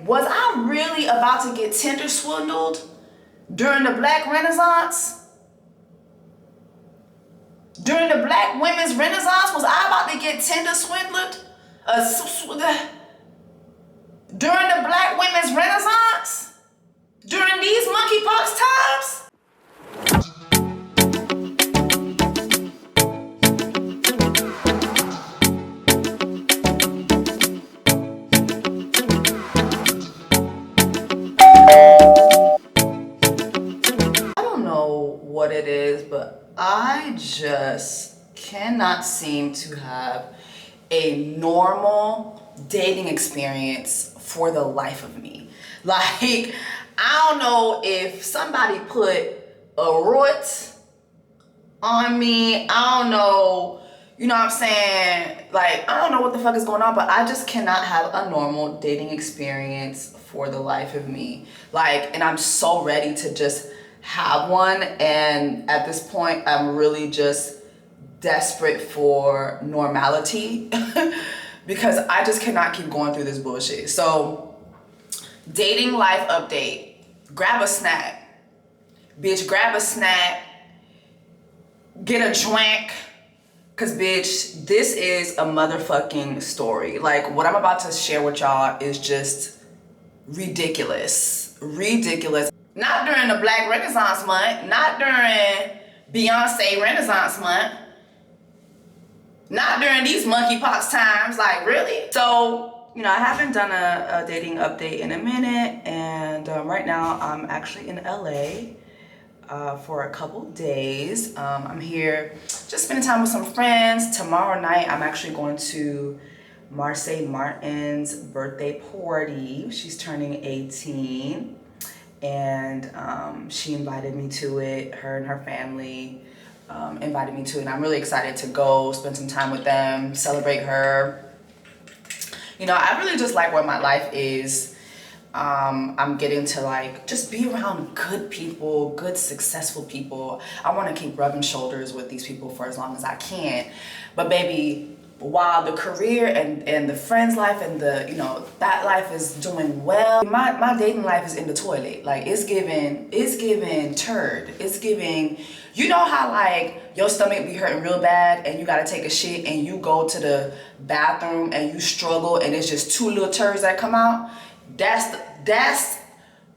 was I really about to get Tinder swindled during the Black Renaissance? During the Black women's Renaissance, was I about to get Tinder swindled? During the Black women's Renaissance? During these monkeypox times? I don't know what it is, but I just cannot seem to have a normal dating experience for the life of me. Like, I don't know if somebody put a root on me. I don't know, you know what I'm saying? Like, I don't know what the fuck is going on, but I just cannot have a normal dating experience for the life of me. Like, and I'm so ready to just have one. And at this point, I'm really just desperate for normality because I just cannot keep going through this bullshit. So, dating life update. Grab a snack. Bitch, grab a snack. Get a drink. Cause bitch, this is a motherfucking story. Like, what I'm about to share with y'all is just ridiculous. Ridiculous. Not during the Black Renaissance month. Not during Beyonce Renaissance month. Not during these monkeypox times. Like, really? So, you know, I haven't done a dating update in a minute, and right now I'm actually in LA for a couple days. I'm here just spending time with some friends. Tomorrow night I'm actually going to Marseille Martin's birthday party. She's turning 18, and she invited me to it. Her and her family invited me to it, and I'm really excited to go spend some time with them, celebrate her. You know, I really just like where my life is. I'm getting to like just be around good people, good successful people. I want to keep rubbing shoulders with these people for as long as I can. But baby, while the career and the friends life and the, you know, that life is doing well, my dating life is in the toilet. Like, it's giving turd. It's giving, you know how like your stomach be hurting real bad and you gotta take a shit and you go to the bathroom and you struggle and it's just two little turds that come out? That's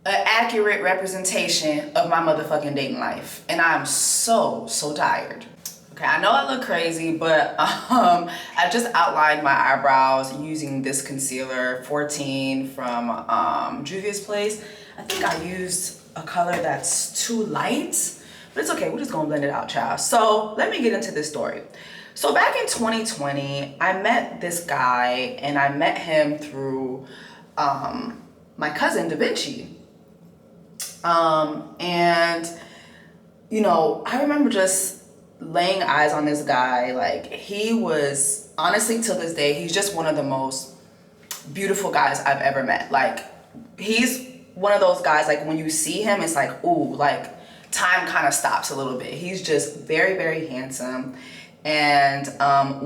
an accurate representation of my motherfucking dating life. And I'm so tired. Okay, I know I look crazy, but I just outlined my eyebrows using this concealer, 14 from Juvia's Place. I think I used a color that's too light, but it's okay, we're just gonna blend it out, child. So let me get into this story. So back in 2020, I met this guy, and I met him through my cousin Da Vinci. And you know, I remember just laying eyes on this guy. Like, he was, honestly, till this day, he's just one of the most beautiful guys I've ever met. Like, he's one of those guys, like, when you see him, it's like, ooh, like, time kind of stops a little bit. He's just very, very handsome. And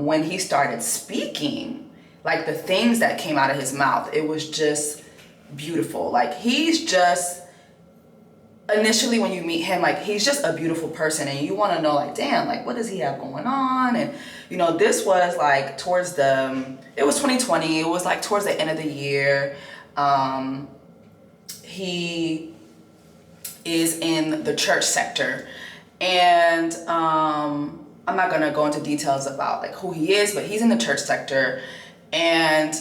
when he started speaking, like, the things that came out of his mouth, it was just beautiful. Like, he's just, initially when you meet him, like, he's just a beautiful person, and you want to know, like, damn, like, what does he have going on? And you know, this was like it was 2020, it was like towards the end of the year. He is in the church sector, and I'm not gonna go into details about like who he is, but he's in the church sector, and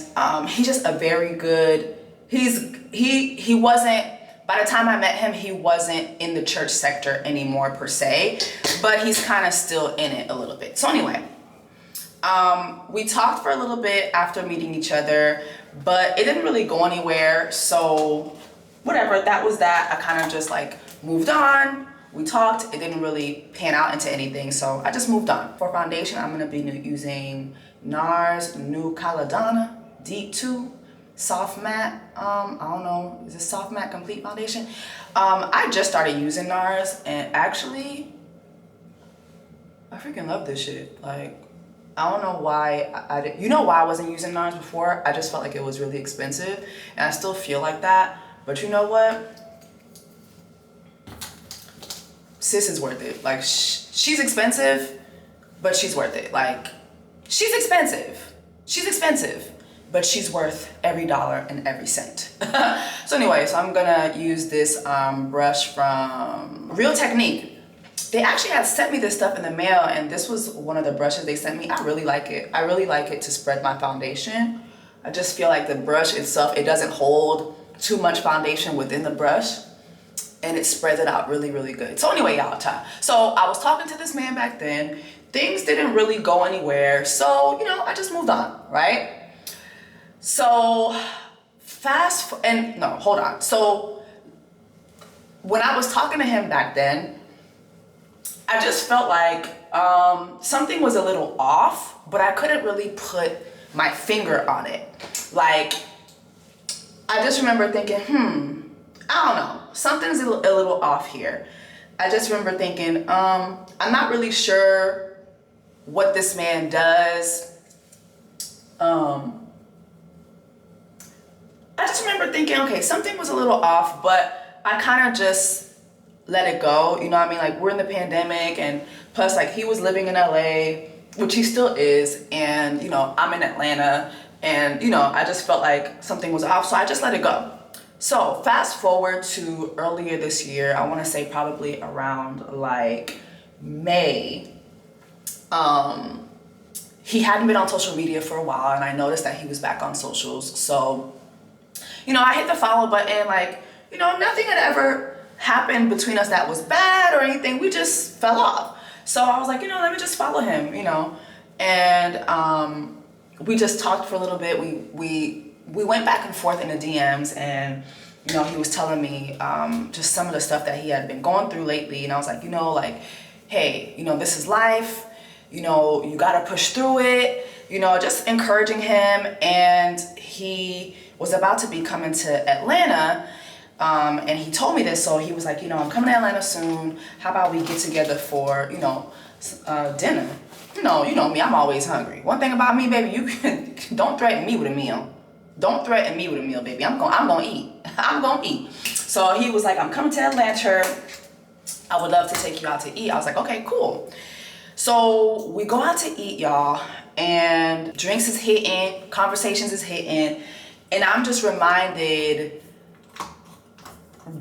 he's just a very good, he wasn't, by the time I met him, he wasn't in the church sector anymore per se, but he's kind of still in it a little bit. So anyway, we talked for a little bit after meeting each other, but it didn't really go anywhere. So whatever, that was that. I kind of just like moved on. We talked, it didn't really pan out into anything, so I just moved on. For foundation, I'm gonna be using NARS New Caledona Deep 2. Soft matte, I don't know, is it soft matte complete foundation? I just started using NARS, and actually I freaking love this shit. Like, I don't know why I didn't, you know why I wasn't using NARS before? I just felt like it was really expensive, and I still feel like that. But you know what? Sis is worth it. Like, she's expensive, but she's worth it. Like, she's expensive. She's expensive, but she's worth every dollar and every cent. So anyway, so I'm gonna use this brush from Real Technique. They actually had sent me this stuff in the mail, and this was one of the brushes they sent me. I really like it. I really like it to spread my foundation. I just feel like the brush itself, it doesn't hold too much foundation within the brush, and it spreads it out really, really good. So anyway, y'all, so I was talking to this man back then. Things didn't really go anywhere, so, you know, I just moved on, right? So hold on. So when I was talking to him back then, I just felt like something was a little off, but I couldn't really put my finger on it. Like, I just remember thinking, I don't know, something's a little off here. I just remember thinking, I'm not really sure what this man does. I just remember thinking, okay, something was a little off, but I kind of just let it go. You know what I mean? Like, we're in the pandemic, and plus, like, he was living in LA, which he still is, and, you know, I'm in Atlanta, and, you know, I just felt like something was off, so I just let it go. So fast forward to earlier this year, I want to say probably around like May. He hadn't been on social media for a while, and I noticed that he was back on socials. So, you know, I hit the follow button. Like, you know, nothing had ever happened between us that was bad or anything. We just fell off. So I was like, you know, let me just follow him, you know. And we just talked for a little bit. We went back and forth in the DMs, and, you know, he was telling me just some of the stuff that he had been going through lately. And I was like, you know, like, hey, you know, this is life. You know, you got to push through it. You know, just encouraging him. And he was about to be coming to Atlanta. And he told me this, so he was like, you know, I'm coming to Atlanta soon. How about we get together for, you know, dinner? You know me, I'm always hungry. One thing about me, baby, you can don't threaten me with a meal. Don't threaten me with a meal, baby. I'm gonna eat. I'm gonna eat. So he was like, I'm coming to Atlanta. I would love to take you out to eat. I was like, okay, cool. So we go out to eat, y'all, and drinks is hitting, conversations is hitting, and I'm just reminded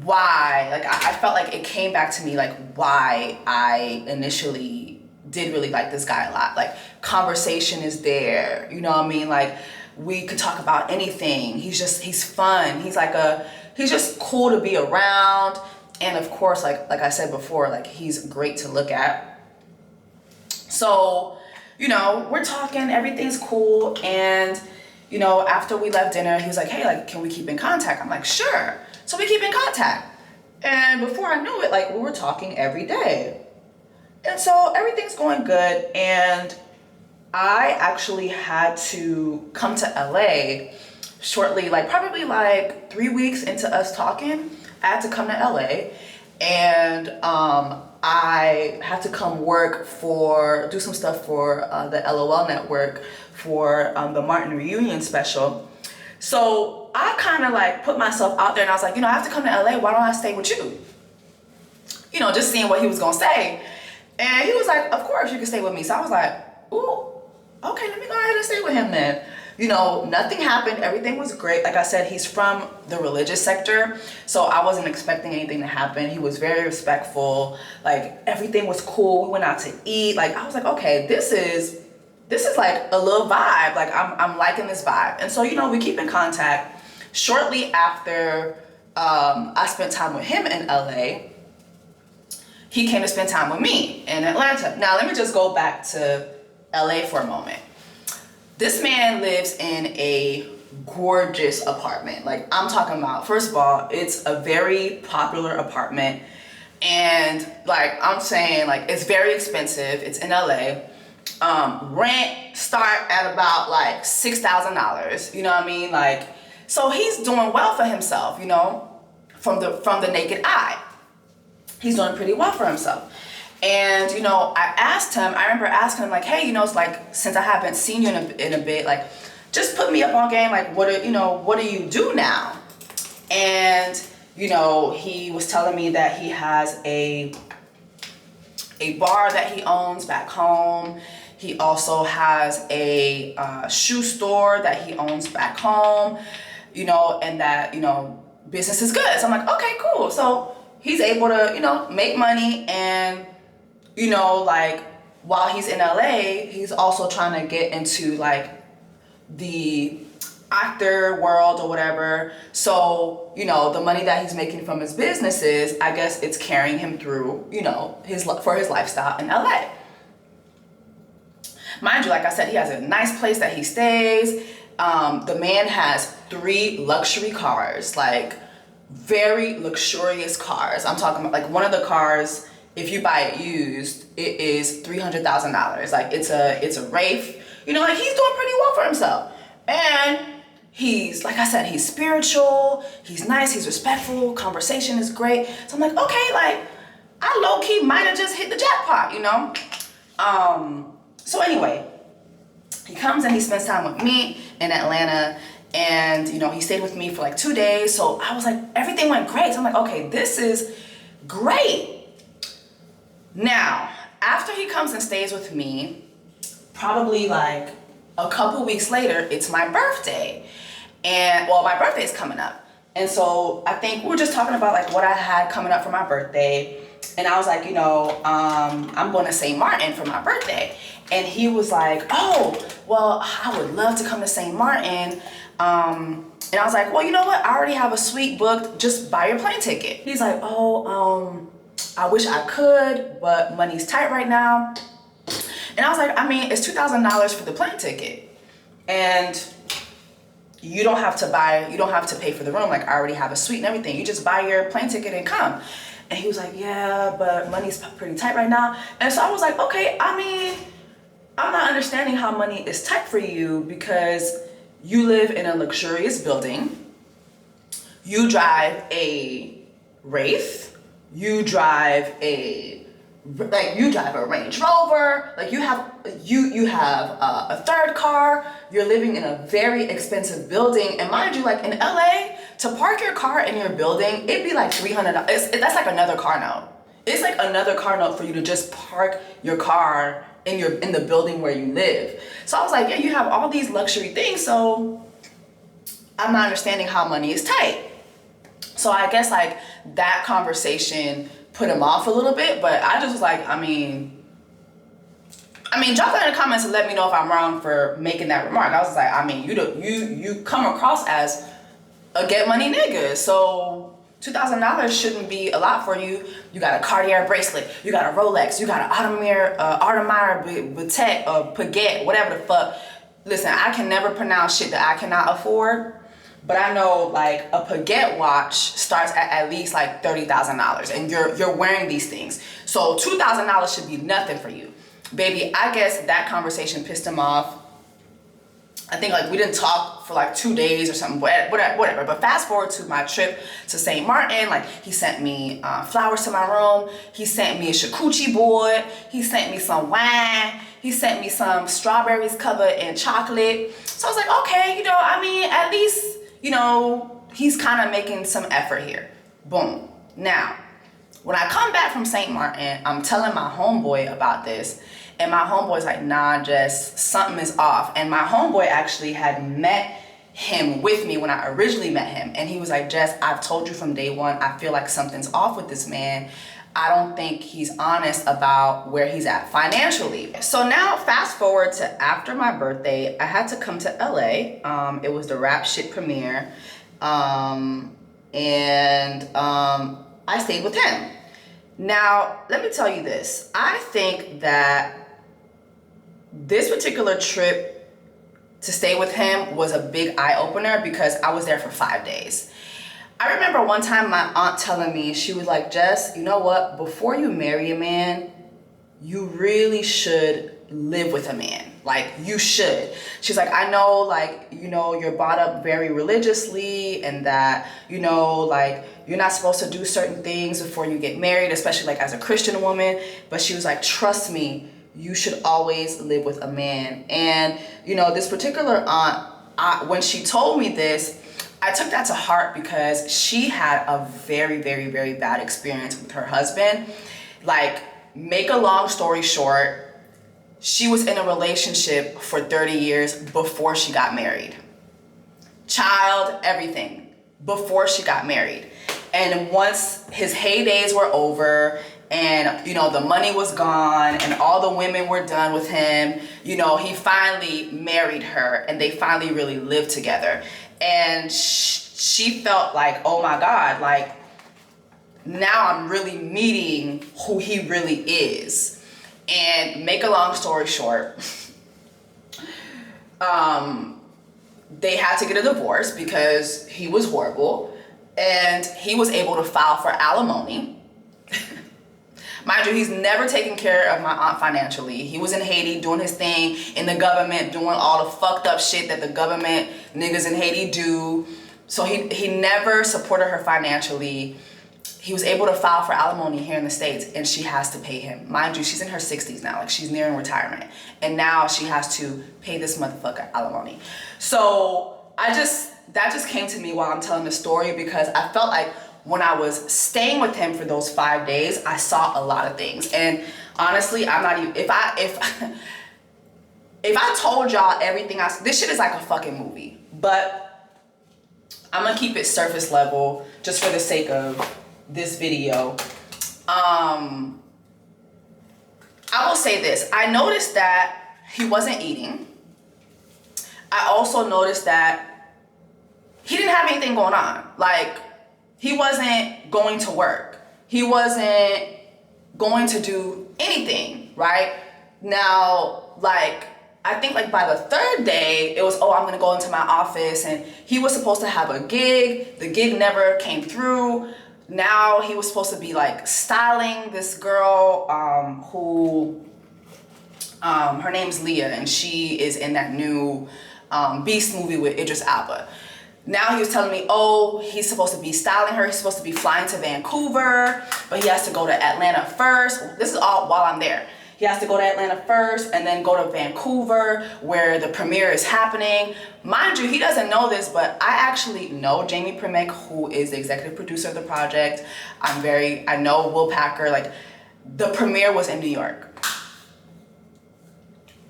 why, like, I felt like it came back to me, like, why I initially did really like this guy a lot. Like, conversation is there, you know what I mean? Like, we could talk about anything. He's fun. He's just cool to be around. And of course, like I said before, like, he's great to look at. So, you know, we're talking, everything's cool. And, you know, after we left dinner, he was like, hey, like, can we keep in contact? I'm like, sure. So we keep in contact. And before I knew it, like, we were talking every day. And so everything's going good. And I actually had to come to LA shortly, like probably like 3 weeks into us talking. I had to come to LA, and I had to come do some stuff for the LOL network for the Martin reunion special. So I kind of like put myself out there, and I was like, you know, I have to come to LA. Why don't I stay with you? You know, just seeing what he was gonna say. And he was like, of course you can stay with me. So I was like, ooh, okay, let me go ahead and stay with him then. You know, nothing happened. Everything was great. Like I said, he's from the religious sector, so I wasn't expecting anything to happen. He was very respectful. Like, everything was cool. We went out to eat. Like, I was like, okay, this is like a little vibe. Like, I'm liking this vibe. And so, you know, we keep in contact. Shortly after I spent time with him in LA, he came to spend time with me in Atlanta. Now, let me just go back to LA for a moment. This man lives in a gorgeous apartment. Like, I'm talking about, first of all, it's a very popular apartment. And like, I'm saying, like, it's very expensive. It's in LA. Rent start at about like $6,000. You know what I mean? Like, so he's doing well for himself, you know, from the naked eye. He's doing pretty well for himself. And, you know, I remember asking him like, hey, you know, it's like, since I haven't seen you in a bit, like, just put me up on game. Like, what do you do now? And, you know, he was telling me that he has a bar that he owns back home. He also has a shoe store that he owns back home, you know, and that, you know, business is good. So I'm like, okay, cool. So he's able to, you know, make money, and, you know, like, while he's in LA, he's also trying to get into like the actor world or whatever. So, you know, the money that he's making from his businesses, I guess it's carrying him through, you know, for his lifestyle in LA. Mind you, like I said, he has a nice place that he stays. The man has 3 luxury cars, like very luxurious cars. I'm talking about like one of the cars, if you buy it used, it is $300,000. Like it's a Wraith. You know, like he's doing pretty well for himself. And he's, like I said, he's spiritual, he's nice, he's respectful, conversation is great. So I'm like, okay, like I low-key might have just hit the jackpot, you know? So anyway, he comes and he spends time with me in Atlanta, and, you know, he stayed with me for like 2 days. So I was like, everything went great. So I'm like, okay, this is great. Now, after he comes and stays with me, probably like a couple weeks later, it's my birthday. And, well, my birthday is coming up. And so I think we were just talking about like what I had coming up for my birthday. And I was like, you know, I'm going to St. Martin for my birthday. And he was like, oh, well, I would love to come to St. Martin. And I was like, well, you know what? I already have a suite booked. Just buy your plane ticket. He's like, oh, I wish I could, but money's tight right now. And I was like, I mean, it's $2,000 for the plane ticket. And you don't have to pay for the room. Like I already have a suite and everything. You just buy your plane ticket and come. And he was like, yeah, but money's pretty tight right now. And so I was like, okay, I mean, I'm not understanding how money is tight for you, because you live in a luxurious building. You drive a Wraith. You drive a Range Rover. Like you have a third car. You're living in a very expensive building. And mind you, like in LA, to park your car in your building, it'd be like $300. That's like another car note. It's like another car note for you to just park your car in the building where you live. So I was like, yeah, you have all these luxury things, so I'm not understanding how money is tight. So I guess like that conversation put him off a little bit, but I just was like, I mean, drop that in the comments and let me know if I'm wrong for making that remark. I was just like, I mean, you come across as a get money nigga, so $2,000 shouldn't be a lot for you. You got a Cartier bracelet, you got a Rolex, you got an Audemars Piguet, Piguet, whatever the fuck. Listen, I can never pronounce shit that I cannot afford, but I know like a Piguet watch starts at least like $30,000, and you're wearing these things. So $2,000 should be nothing for you. Baby, I guess that conversation pissed him off. I think like we didn't talk for like 2 days or something, whatever. But fast forward to my trip to St. Martin, like he sent me flowers to my room. He sent me a charcuterie board. He sent me some wine. He sent me some strawberries covered in chocolate. So I was like, okay, you know, I mean, at least, you know, he's kind of making some effort here. Boom. Now, when I come back from St. Martin, I'm telling my homeboy about this. And my homeboy's like, nah, Jess, something is off. And my homeboy actually had met him with me when I originally met him. And he was like, Jess, I've told you from day one, I feel like something's off with this man. I don't think he's honest about where he's at financially. So now fast forward to after my birthday, I had to come to LA. It was the Rap Shit premiere. I stayed with him. Now, let me tell you this. I think that this particular trip to stay with him was a big eye-opener because I was there for 5 days. I remember one time my aunt telling me, she was like, Jess, you know what? Before you marry a man, you really should live with a man. Like, you should. She's like, I know, like, you know, you're brought up very religiously and that, you know, like, you're not supposed to do certain things before you get married, especially like as a Christian woman. But she was like, trust me, you should always live with a man. And, you know, this particular aunt, when she told me this, I took that to heart because she had a very, very, very bad experience with her husband. Like, make a long story short, she was in a relationship for 30 years before she got married. Child, everything, before she got married. And once his heydays were over and, you know, the money was gone and all the women were done with him, you know, he finally married her and they finally really lived together. And she felt like, oh my God, like, now I'm really meeting who he really is. And make a long story short, they had to get a divorce because he was horrible, and he was able to file for alimony. Mind you, he's never taken care of my aunt financially. He was in Haiti doing his thing in the government, doing all the fucked up shit that the government niggas in Haiti do. So he never supported her financially. He was able to file for alimony here in the States, and she has to pay him. Mind you, she's in her 60s now, like she's nearing retirement. And now she has to pay this motherfucker alimony. So that just came to me while I'm telling the story, because I felt like when I was staying with him for those 5 days, I saw a lot of things. And honestly, I'm not even, if I told y'all everything this shit is like a fucking movie. But I'm gonna keep it surface level just for the sake of this video. I will say this. I noticed that he wasn't eating. I also noticed that he didn't have anything going on. Like, he wasn't going to work. He wasn't going to do anything, right? Now, like, I think like by the third day, it was, oh, I'm gonna go into my office, and he was supposed to have a gig. The gig never came through. Now he was supposed to be like styling this girl who her name's Leah, and she is in that new Beast movie with Idris Elba. Now he was telling me, oh, he's supposed to be styling her. He's supposed to be flying to Vancouver, but he has to go to Atlanta first. This is all while I'm there. He has to go to Atlanta first and then go to Vancouver where the premiere is happening. Mind you, he doesn't know this, but I actually know Jamie Primek, who is the executive producer of the project. I know Will Packer. Like, the premiere was in New York.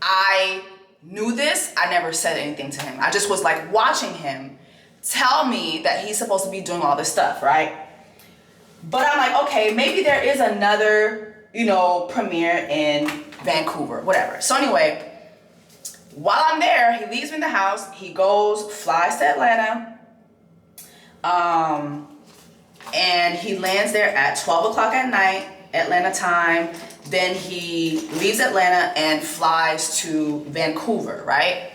I knew this. I never said anything to him. I just was like watching him tell me that he's supposed to be doing all this stuff, right? But I'm like, okay, maybe there is another, you know, premiere in Vancouver, whatever. So anyway, while I'm there, he leaves me in the house. He flies to Atlanta, and he lands there at 12 o'clock at night, Atlanta time. Then he leaves Atlanta and flies to Vancouver, right?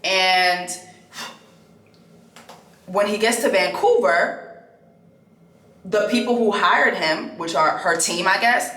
And when he gets to Vancouver, the people who hired him, which are her team, I guess,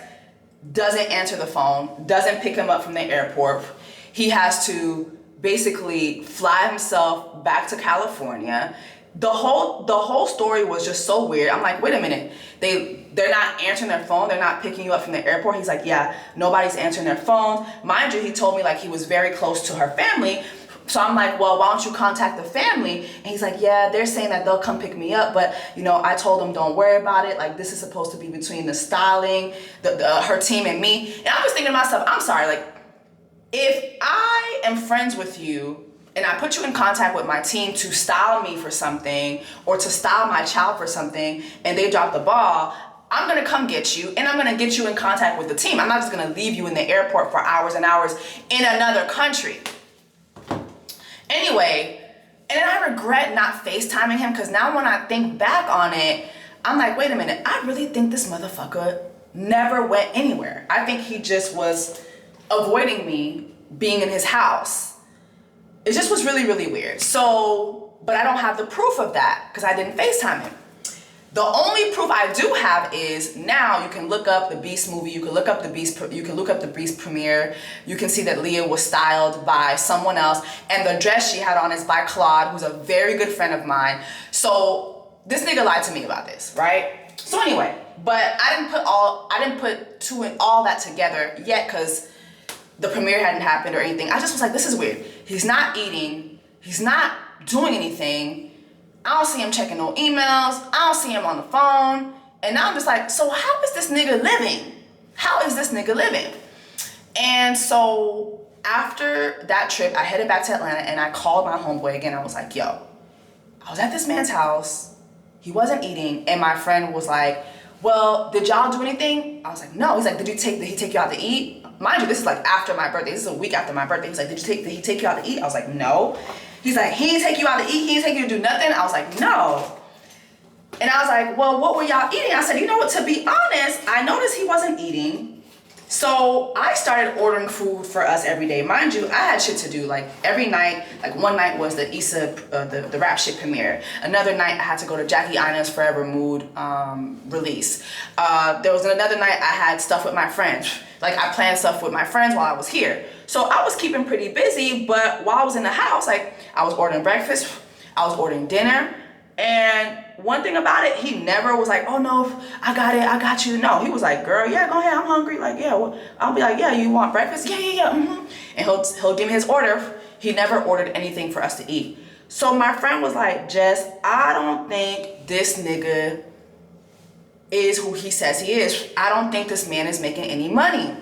doesn't answer the phone, doesn't pick him up from the airport. He has to basically fly himself back to California. The whole story was just so weird. I'm like, wait a minute, they're not answering their phone, they're not picking you up from the airport. He's like, yeah, nobody's answering their phones. Mind you, he told me like he was very close to her family. So I'm like, well, why don't you contact the family? And he's like, yeah, they're saying that they'll come pick me up, but you know, I told them don't worry about it. Like, this is supposed to be between the styling, her team and me. And I was thinking to myself, I'm sorry, like, if I am friends with you and I put you in contact with my team to style me for something or to style my child for something and they drop the ball, I'm gonna come get you and I'm gonna get you in contact with the team. I'm not just gonna leave you in the airport for hours and hours in another country. Anyway, and then I regret not FaceTiming him, because now when I think back on it, I'm like, wait a minute, I really think this motherfucker never went anywhere. I think he just was avoiding me being in his house. It just was really, really weird. So, but I don't have the proof of that because I didn't FaceTime him. The only proof I do have is now you can look up the Beast movie, you can look up the Beast premiere, you can see that Leah was styled by someone else, and the dress she had on is by Claude, who's a very good friend of mine. So this nigga lied to me about this, right? So anyway, but I didn't put all that together yet because the premiere hadn't happened or anything. I just was like, this is weird. He's not eating, he's not doing anything. I don't see him checking no emails. I don't see him on the phone. And now I'm just like, so how is this nigga living? How is this nigga living? And so after that trip, I headed back to Atlanta and I called my homeboy again. I was like, yo, I was at this man's house. He wasn't eating. And my friend was like, well, did y'all do anything? I was like, no. He's like, did he take you out to eat? Mind you, this is like after my birthday. This is a week after my birthday. He's like, did he take you out to eat? I was like, no. He's like, he didn't take you out to eat? He didn't take you to do nothing? I was like, no. And I was like, well, what were y'all eating? I said, you know what, to be honest, I noticed he wasn't eating. So I started ordering food for us every day. Mind you, I had shit to do. Like every night, like one night was the Issa, the rap shit premiere. Another night I had to go to Jackie Ina's Forever Mood release. There was another night I had stuff with my friends. Like I planned stuff with my friends while I was here. So I was keeping pretty busy, but while I was in the house, like I was ordering breakfast, I was ordering dinner. And one thing about it, he never was like, oh no, I got it, I got you. No, he was like, girl, yeah, go ahead, I'm hungry. Like, yeah, well, I'll be like, yeah, you want breakfast? Yeah. And he'll give me his order. He never ordered anything for us to eat. So my friend was like, Jess, I don't think this nigga is who he says he is. I don't think this man is making any money.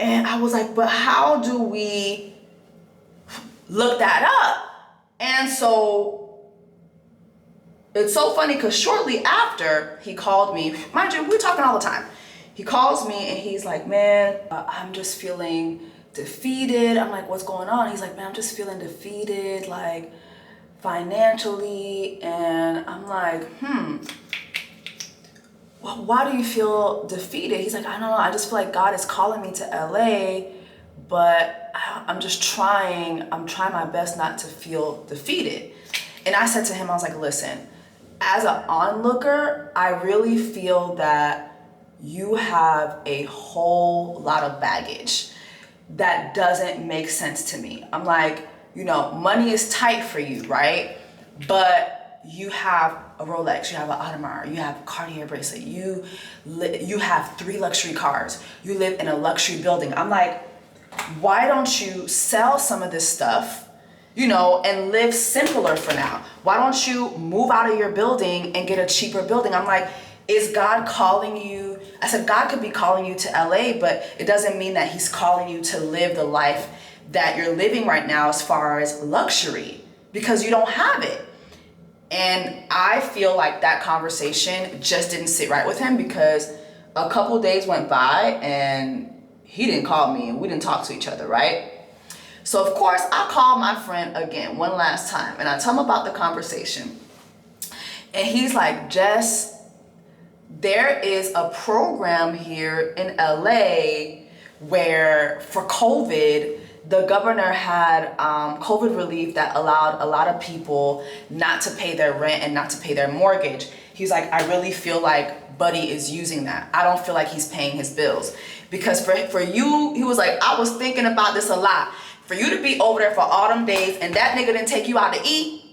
And I was like, but how do we look that up? And so it's so funny because shortly after he called me, mind you, we're talking all the time. He calls me and he's like, man, I'm just feeling defeated. I'm like, what's going on? He's like, man, I'm just feeling defeated, like financially. And I'm like, well, why do you feel defeated? He's like, I don't know. I just feel like God is calling me to LA, but I'm trying my best not to feel defeated. And I said to him, I was like, listen, as an onlooker, I really feel that you have a whole lot of baggage that doesn't make sense to me. I'm like, you know, money is tight for you, right? But you have a Rolex, you have an Audemars, you have a Cartier bracelet, you have 3 luxury cars, you live in a luxury building. I'm like, why don't you sell some of this stuff, you know, and live simpler for now? Why don't you move out of your building and get a cheaper building? I'm like, is God calling you? I said, God could be calling you to LA, but it doesn't mean that he's calling you to live the life that you're living right now as far as luxury, because you don't have it. And I feel like that conversation just didn't sit right with him, because a couple days went by and he didn't call me and we didn't talk to each other, right? So of course I called my friend again one last time and I tell him about the conversation. And he's like, Jess, there is a program here in LA where for COVID, the governor had COVID relief that allowed a lot of people not to pay their rent and not to pay their mortgage. He's like, I really feel like Buddy is using that. I don't feel like he's paying his bills. Because for you, he was like, I was thinking about this a lot. For you to be over there for all them days and that nigga didn't take you out to eat,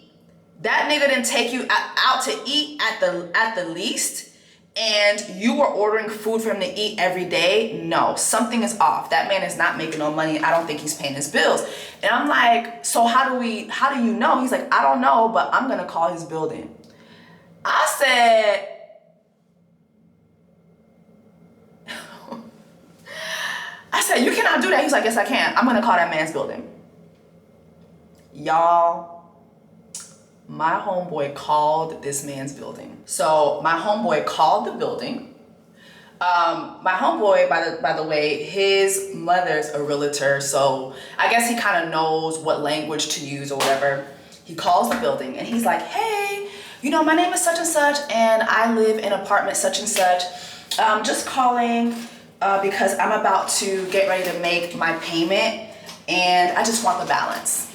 that nigga didn't take you out to eat at the least, and you were ordering food for him to eat every day, no, something is off. That man is not making no money. I don't think he's paying his bills. And I'm like, so how do you know? He's like, I don't know, but I'm gonna call his building. I said, you cannot do that. He's like, yes, I can. I'm gonna call that man's building. Y'all, my homeboy called this man's building. So my homeboy called the building. My homeboy, by the way, his mother's a realtor, so I guess he kind of knows what language to use or whatever. He calls the building and he's like, hey, you know, my name is such and such and I live in apartment such and such. Just calling because I'm about to get ready to make my payment and I just want the balance.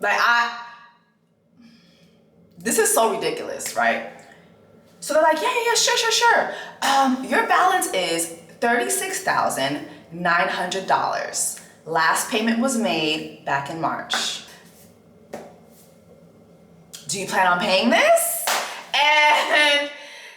Like this is so ridiculous, right? So they're like, yeah, sure. Your balance is $36,900. Last payment was made back in March. Do you plan on paying this? And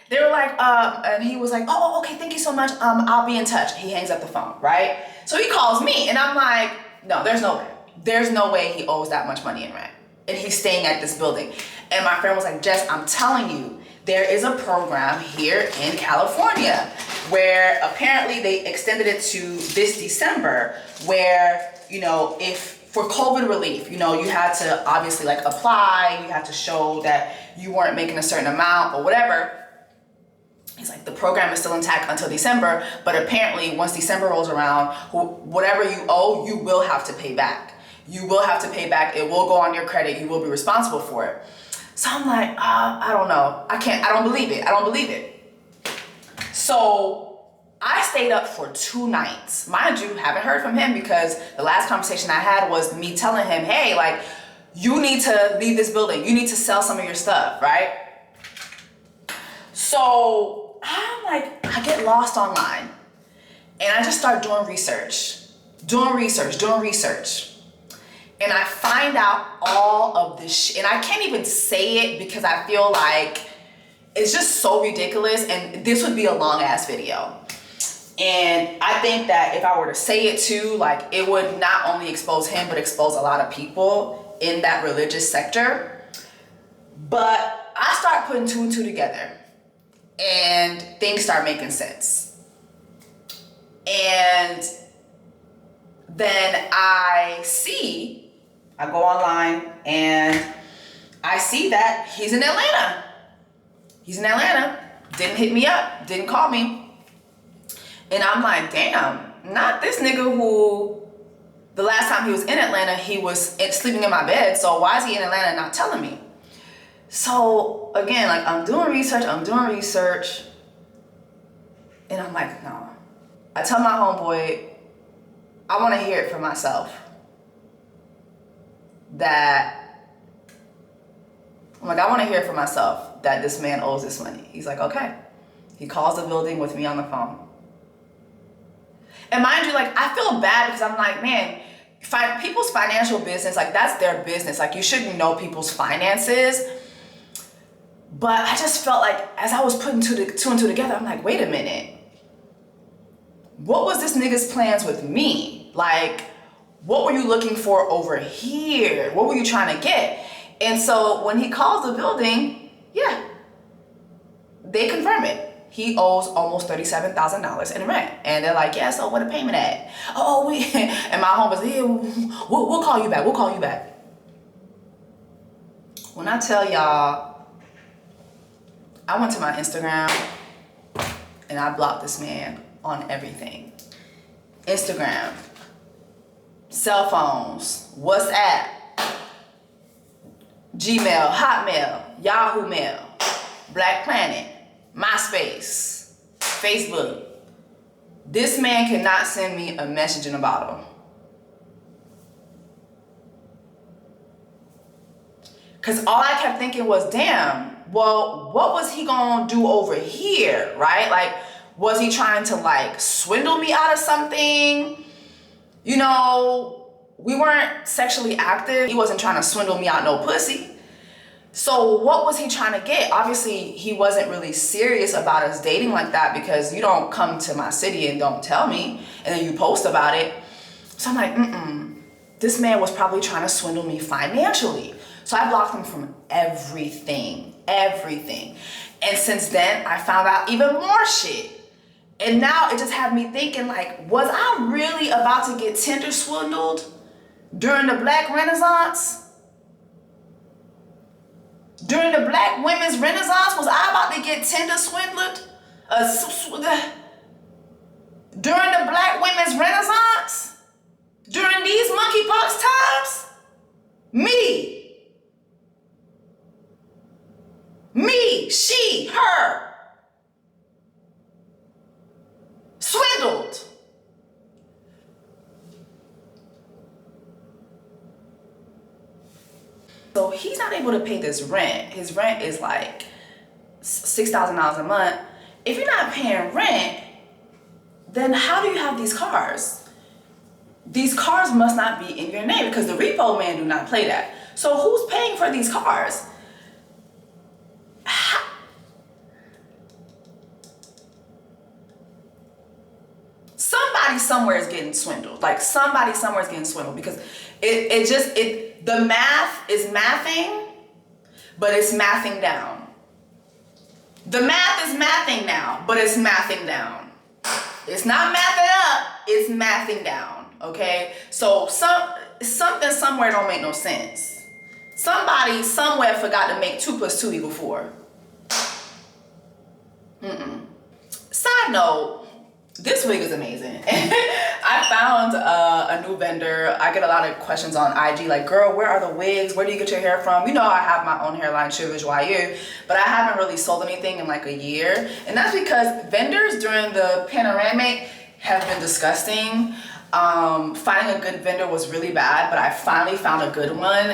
they were like, and he was like, oh, okay, thank you so much. I'll be in touch. He hangs up the phone, right? So he calls me and I'm like, no, there's no way. There's no way he owes that much money in rent. And he's staying at this building. And my friend was like, Jess, I'm telling you, there is a program here in California where apparently they extended it to this December where, you know, if for COVID relief, you know, you had to obviously like apply, you had to show that you weren't making a certain amount or whatever. He's like, the program is still intact until December, but apparently once December rolls around, whatever you owe, you will have to pay back. You will have to pay back. It will go on your credit. You will be responsible for it. So I'm like, I don't know. I don't believe it. So I stayed up for 2 nights. Mind you, haven't heard from him because the last conversation I had was me telling him, hey, like, you need to leave this building. You need to sell some of your stuff, right? So I'm like, I get lost online and I just start doing research. And I find out all of this shit. And I can't even say it because I feel like it's just so ridiculous. And this would be a long ass video. And I think that if I were to say it too, like it would not only expose him, but expose a lot of people in that religious sector. But I start putting 2 and 2 together and things start making sense. And then I go online and I see that he's in Atlanta. Didn't hit me up, didn't call me. And I'm like, damn, not this nigga who the last time he was in Atlanta, he was sleeping in my bed. So why is he in Atlanta and not telling me? So again, like I'm doing research. And I'm like, no. I tell my homeboy, I want to hear it for myself. I want to hear it for myself that this man owes this money. He's like, okay. He calls the building with me on the phone. And mind you, like, I feel bad because I'm like, man, people's financial business, like, that's their business. Like, you shouldn't know people's finances. But I just felt like as I was putting 2 and 2 together, I'm like, wait a minute. What was this nigga's plans with me? Like, what were you looking for over here? What were you trying to get? And so when he calls the building, yeah, they confirm it. He owes almost $37,000 in rent. And they're like, yeah, so where the payment at? Oh, and my home was, yeah, we'll call you back. When I tell y'all, I went to my Instagram and I blocked this man on everything. Instagram, cell phones, WhatsApp, Gmail, Hotmail, Yahoo Mail, Black Planet, MySpace, Facebook. This man cannot send me a message in a bottle. Because all I kept thinking was, damn, well, what was he gonna do over here, right? Like, was he trying to like swindle me out of something? You know, we weren't sexually active. He wasn't trying to swindle me out no pussy. So what was he trying to get? Obviously, he wasn't really serious about us dating like that because you don't come to my city and don't tell me and then you post about it. So I'm like, this man was probably trying to swindle me financially. So I blocked him from everything. And since then, I found out even more shit. And now it just had me thinking, like, was I really about to get Tinder swindled during the Black Renaissance? During the Black women's Renaissance, was I about to get Tinder swindled? During the Black women's Renaissance? During these monkeypox times? Me, she, her. Swindled. able to pay this rent. His rent is like $6,000 a month. If you're not paying rent, then how do you have these cars? These cars must not be in your name because the repo man do not play that. So who's paying for these cars? Somebody somewhere is getting swindled. Like somebody somewhere is getting swindled because the math is mathing, but it's mathing down. The math is mathing now, but it's mathing down. It's not mathing up, it's mathing down, okay? So something somewhere don't make no sense. Somebody somewhere forgot to make 2 + 2 = 4. Side note, this wig is amazing. I found a new vendor. I get a lot of questions on IG like, girl, where are the wigs? Where do you get your hair from? You know, I have my own hairline, thejessiewoo, but I haven't really sold anything in like a year. And that's because vendors during the panoramic have been disgusting. Finding a good vendor was really bad, but I finally found a good one.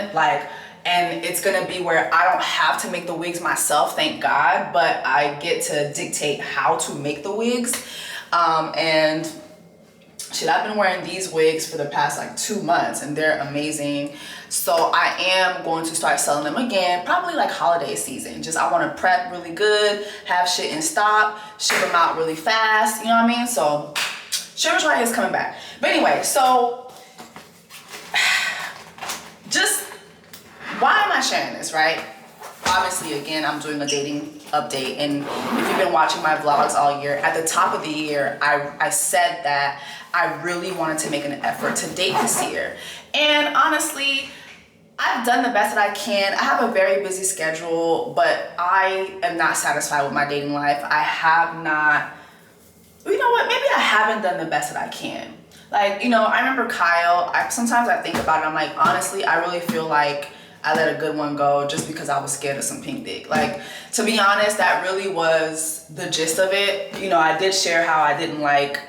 And it's gonna be where I don't have to make the wigs myself, thank God, but I get to dictate how to make the wigs. And shit, I've been wearing these wigs for the past like 2 months and they're amazing. So I am going to start selling them again, probably like holiday season. Just I want to prep really good, have shit in stock, ship them out really fast, you know what I mean? So Shivers Right is coming back. But anyway, so just why am I sharing this, right? Obviously, again, I'm doing a dating update, and if you've been watching my vlogs all year, at the top of the year, I said that I really wanted to make an effort to date this year. And honestly, I've done the best that I can. I have a very busy schedule, but I am not satisfied with my dating life. I have not, you know what, maybe I haven't done the best that I can. Like, you know, I remember Kyle, sometimes I think about it, I'm like, honestly, I really feel like I let a good one go just because I was scared of some pink dick. Like, to be honest, that really was the gist of it. You know, I did share how I didn't like,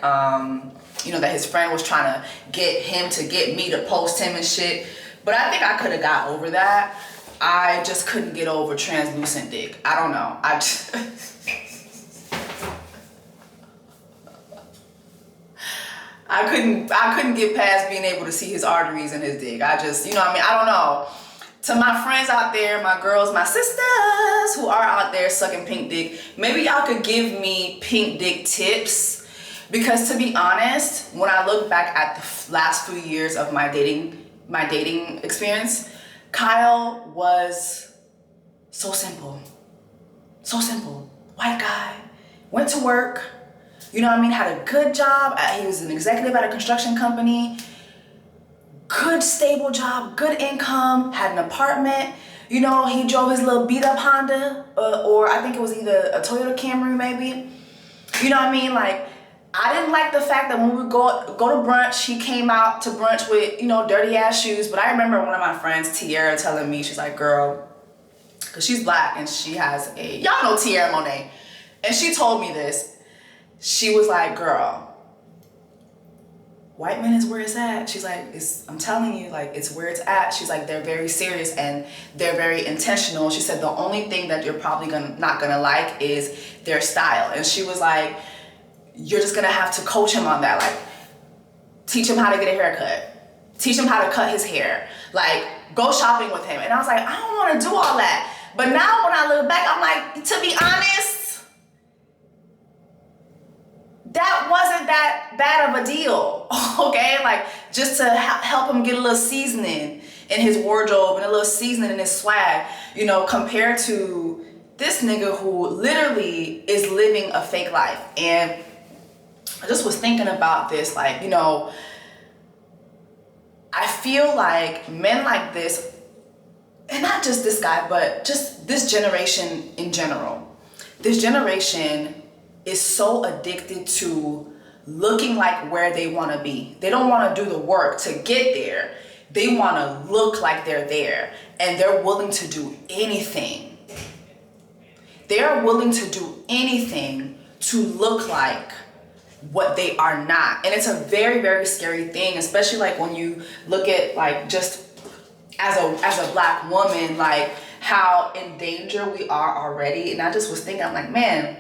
you know, that his friend was trying to get him to get me to post him and shit. But I think I could have got over that. I just couldn't get over translucent dick. I don't know. I couldn't get past being able to see his arteries in his dick. I just, you know what I mean? I don't know. To my friends out there, my girls, my sisters who are out there sucking pink dick, maybe y'all could give me pink dick tips. Because to be honest, when I look back at the last few years of my dating experience, Kyle was so simple. So simple. White guy, went to work, you know what I mean, had a good job. He was an executive at a construction company. Good stable job, good income, had an apartment. You know, he drove his little beat up Honda, or I think it was either a Toyota Camry maybe. You know what I mean? Like, I didn't like the fact that when we go to brunch, he came out to brunch with, you know, dirty ass shoes. But I remember one of my friends, Tiara, telling me, she's like, girl, because she's black and she has y'all know Tiara Monet. And she told me this. She was like, girl, white men is where it's at. She's like, I'm telling you, like, it's where it's at. She's like, they're very serious and they're very intentional. She said the only thing that you're probably not gonna like is their style. And she was like, you're just gonna have to coach him on that. Like, teach him how to get a haircut. Teach him how to cut his hair. Like, go shopping with him. And I was like, I don't wanna do all that. But now when I look back, I'm like, to be honest, that wasn't that bad of a deal, okay? Like, just to help him get a little seasoning in his wardrobe and a little seasoning in his swag, you know, compared to this nigga who literally is living a fake life. And I just was thinking about this, like, you know, I feel like men like this, and not just this guy, but just this generation in general, this generation is so addicted to looking like where they want to be. They don't want to do the work to get there. They want to look like they're there, and they're willing to do anything. They're willing to do anything to look like what they are not. And it's a very, very scary thing, especially like when you look at, like, just as a black woman, like how in danger we are already. And I just was thinking, I'm like, man,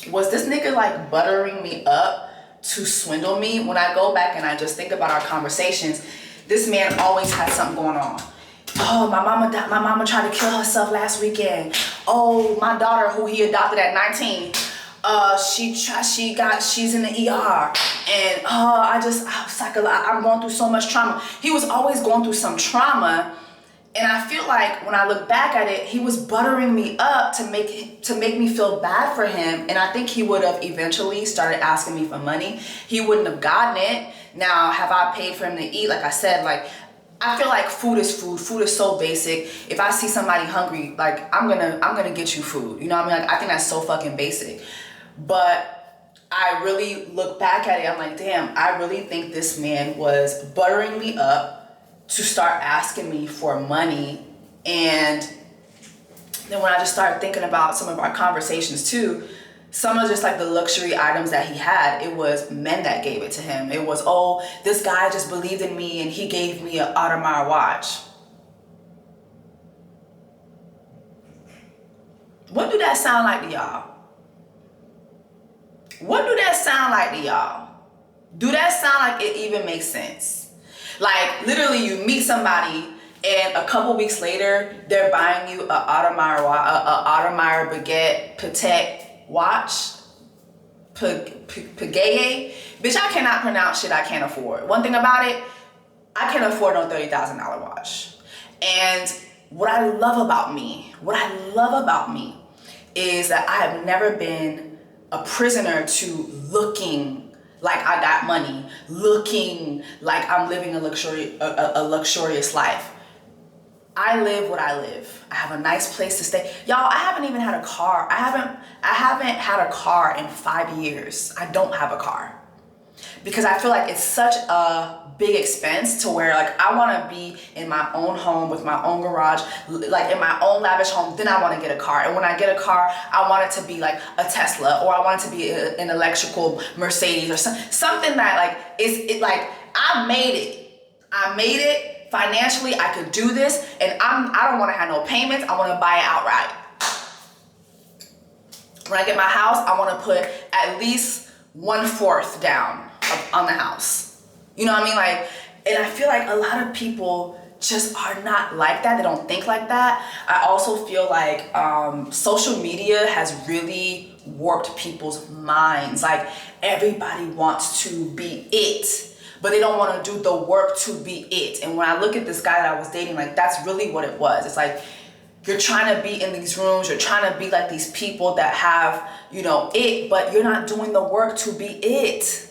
was this nigga like buttering me up to swindle me? When I go back and I just think about our conversations, this man always had something going on. Oh, my mama tried to kill herself last weekend. Oh, my daughter, who he adopted at 19, she's in the ER. And I'm going through so much trauma. He was always going through some trauma. And I feel like when I look back at it, he was buttering me up to make me feel bad for him. And I think he would have eventually started asking me for money. He wouldn't have gotten it. Now, have I paid for him to eat? Like I said, like, I feel like food is food. Food is so basic. If I see somebody hungry, like, I'm gonna get you food. You know what I mean? Like, I think that's so fucking basic. But I really look back at it, I'm like, damn, I really think this man was buttering me up to start asking me for money. And then when I just started thinking about some of our conversations too, some of just like the luxury items that he had, it was men that gave it to him. It was, oh, this guy just believed in me and he gave me an Audemars watch. What do that sound like to y'all? What do that sound like to y'all? Do that sound like it even makes sense? Like, literally, you meet somebody and a couple weeks later, they're buying you a Audemars Baguette Patek watch. Pagaye. Bitch, I cannot pronounce shit I can't afford. One thing about it, I can't afford no $30,000 watch. And what I love about me is that I have never been a prisoner to looking like I got money, looking like I'm living a luxurious life. I live what I live. I have a nice place to stay. Y'all, I haven't even had a car. I haven't had a car in 5 years. I don't have a car. Because I feel like it's such a big expense to where like I want to be in my own home with my own garage, like in my own lavish home. Then I want to get a car. And when I get a car, I want it to be like a Tesla, or I want it to be an electrical Mercedes, or something that like I made it. Financially, I could do this, and I don't want to have no payments. I want to buy it outright. When I get my house, I want to put at least 1/4 down on the house. You know what I mean? Like, and I feel like a lot of people just are not like that. They don't think like that. I also feel like social media has really warped people's minds. Like, everybody wants to be it, but they don't want to do the work to be it. And when I look at this guy that I was dating, like, that's really what it was. It's like, you're trying to be in these rooms, you're trying to be like these people that have, you know, it, but you're not doing the work to be it.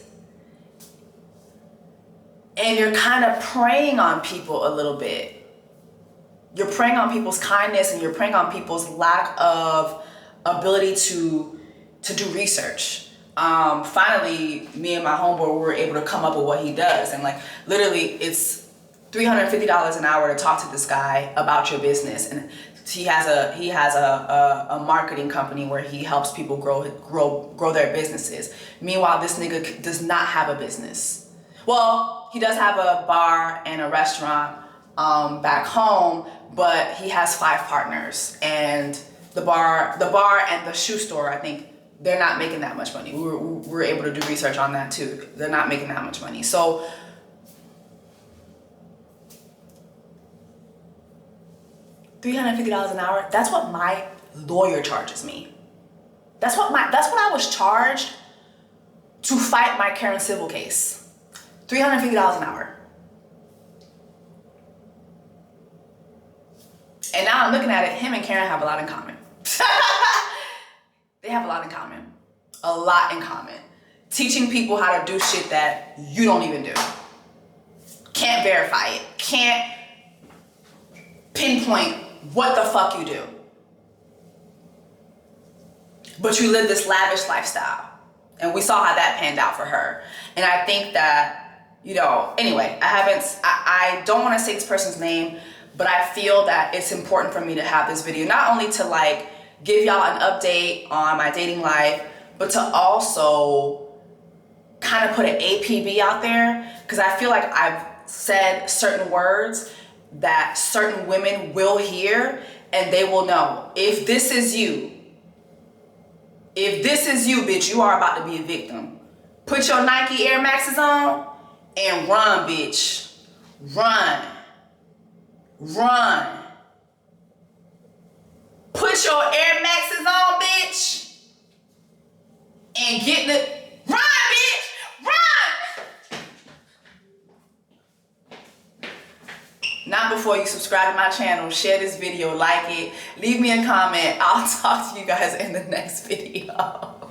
And you're kind of preying on people a little bit. You're preying on people's kindness, and you're preying on people's lack of ability to do research. Finally, me and my homeboy were able to come up with what he does. And like, literally, it's $350 an hour to talk to this guy about your business. And he has a marketing company where he helps people grow their businesses. Meanwhile, this nigga does not have a business. Well, he does have a bar and a restaurant back home, but he has 5 partners. And the bar and the shoe store, I think, they're not making that much money. We were able to do research on that too. They're not making that much money. So $350 an hour, that's what my lawyer charges me. That's what I was charged to fight my Karen civil case. $350 an hour. And now I'm looking at it, him and Karen have a lot in common. They have a lot in common. A lot in common. Teaching people how to do shit that you don't even do. Can't verify it. Can't pinpoint what the fuck you do. But you live this lavish lifestyle. And we saw how that panned out for her. And I think that, you know, anyway, I don't want to say this person's name, but I feel that it's important for me to have this video, not only to like give y'all an update on my dating life, but to also kind of put an APB out there, because I feel like I've said certain words that certain women will hear, and they will know. If this is you, bitch, you are about to be a victim. Put your Nike Air Maxes on and run, bitch. Run. Run. Put your Air Maxes on, bitch, and get the... Run, bitch! Run! Not before you subscribe to my channel, share this video, like it, leave me a comment. I'll talk to you guys in the next video.